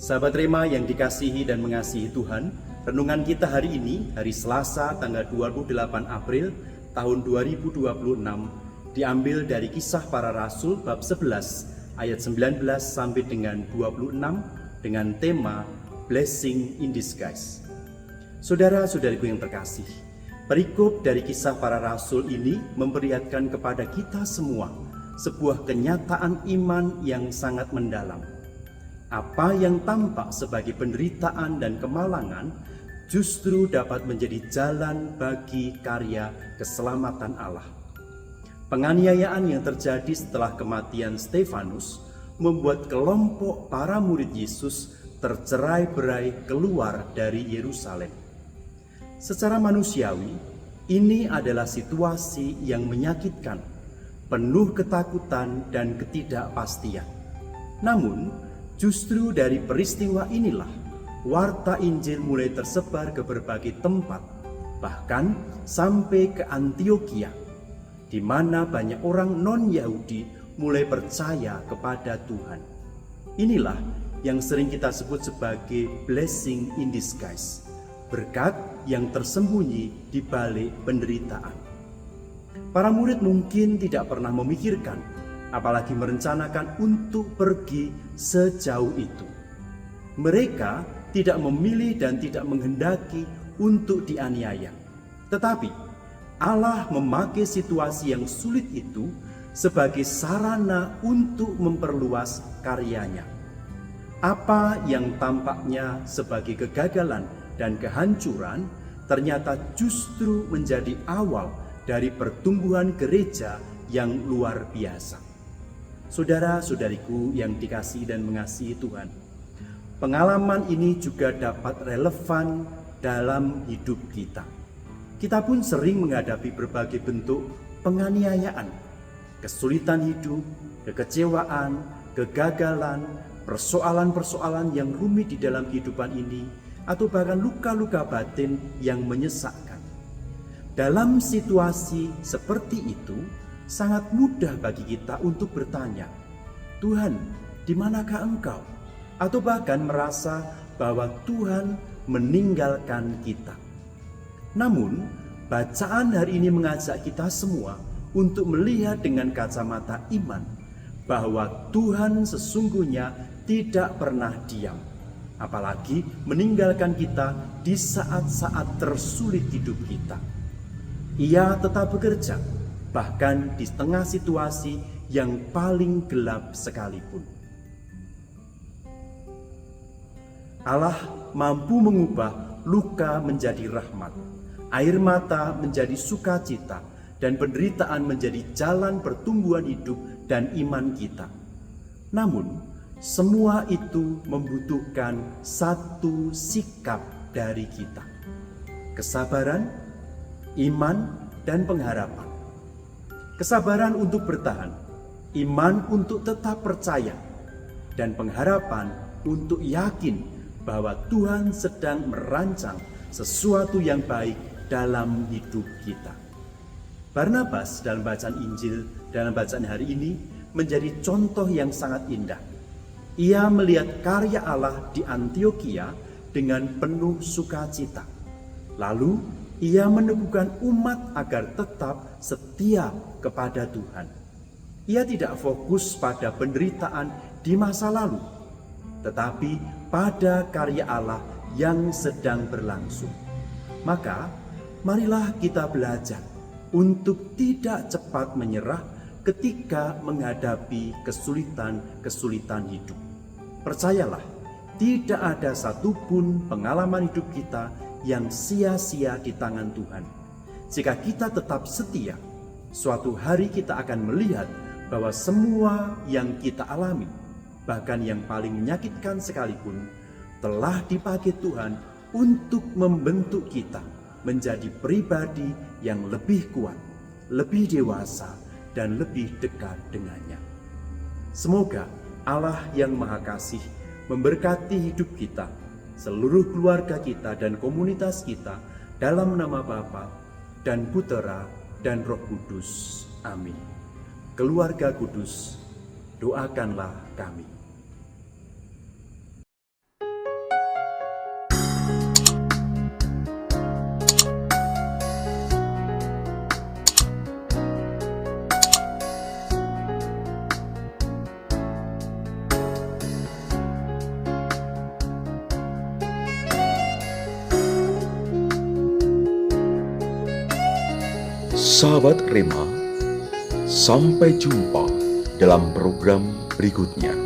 Sahabat Rema yang dikasihi dan mengasihi Tuhan, renungan kita hari ini, hari Selasa tanggal 28 April tahun 2026, diambil dari Kisah Para Rasul bab 11 ayat 19 sampai dengan 26 dengan tema Blessing in Disguise. Saudara-saudariku yang terkasih, perikop dari Kisah Para Rasul ini memperlihatkan kepada kita semua sebuah kenyataan iman yang sangat mendalam. Apa yang tampak sebagai penderitaan dan kemalangan justru dapat menjadi jalan bagi karya keselamatan Allah. Penganiayaan yang terjadi setelah kematian Stefanus membuat kelompok para murid Yesus tercerai-berai keluar dari Yerusalem. Secara manusiawi, ini adalah situasi yang menyakitkan, penuh ketakutan dan ketidakpastian. Namun, justru dari peristiwa inilah warta Injil mulai tersebar ke berbagai tempat, bahkan sampai ke Antiokhia, di mana banyak orang non-Yahudi mulai percaya kepada Tuhan. Inilah yang sering kita sebut sebagai blessing in disguise, berkat yang tersembunyi di balik penderitaan. Para murid mungkin tidak pernah memikirkan, apalagi merencanakan untuk pergi sejauh itu. Mereka tidak memilih dan tidak menghendaki untuk dianiaya. Tetapi Allah memakai situasi yang sulit itu sebagai sarana untuk memperluas karyanya. Apa yang tampaknya sebagai kegagalan dan kehancuran ternyata justru menjadi awal dari pertumbuhan gereja yang luar biasa. Saudara-saudariku yang dikasihi dan mengasihi Tuhan, pengalaman ini juga dapat relevan dalam hidup kita. Kita pun sering menghadapi berbagai bentuk penganiayaan, kesulitan hidup, kekecewaan, kegagalan, persoalan-persoalan yang rumit di dalam kehidupan ini, atau bahkan luka-luka batin yang menyesakkan. Dalam situasi seperti itu, sangat mudah bagi kita untuk bertanya, Tuhan, di manakah Engkau? Atau bahkan merasa bahwa Tuhan meninggalkan kita. Namun, bacaan hari ini mengajak kita semua untuk melihat dengan kacamata iman bahwa Tuhan sesungguhnya tidak pernah diam, apalagi meninggalkan kita di saat-saat tersulit hidup kita. Ia tetap bekerja, bahkan di tengah situasi yang paling gelap sekalipun. Allah mampu mengubah luka menjadi rahmat, air mata menjadi sukacita, dan penderitaan menjadi jalan pertumbuhan hidup dan iman kita. Namun, semua itu membutuhkan satu sikap dari kita: kesabaran, iman, dan pengharapan. Kesabaran untuk bertahan, iman untuk tetap percaya, dan pengharapan untuk yakin bahwa Tuhan sedang merancang sesuatu yang baik dalam hidup kita. Barnabas dalam bacaan Injil, dalam bacaan hari ini, menjadi contoh yang sangat indah. Ia melihat karya Allah di Antiokhia dengan penuh sukacita. Lalu ia meneguhkan umat agar tetap setia kepada Tuhan. Ia tidak fokus pada penderitaan di masa lalu, tetapi pada karya Allah yang sedang berlangsung. Maka, marilah kita belajar untuk tidak cepat menyerah ketika menghadapi kesulitan-kesulitan hidup. Percayalah, tidak ada satupun pengalaman hidup kita yang sia-sia di tangan Tuhan. Jika kita tetap setia, suatu hari kita akan melihat bahwa semua yang kita alami, bahkan yang paling menyakitkan sekalipun, telah dipakai Tuhan untuk membentuk kita menjadi pribadi yang lebih kuat, lebih dewasa, dan lebih dekat dengannya. Semoga Allah yang Maha Kasih memberkati hidup kita, seluruh keluarga kita dan komunitas kita, dalam nama Bapa dan Putera dan Roh Kudus. Amin. Keluarga kudus, doakanlah kami. Sahabat Rema, sampai jumpa dalam program berikutnya.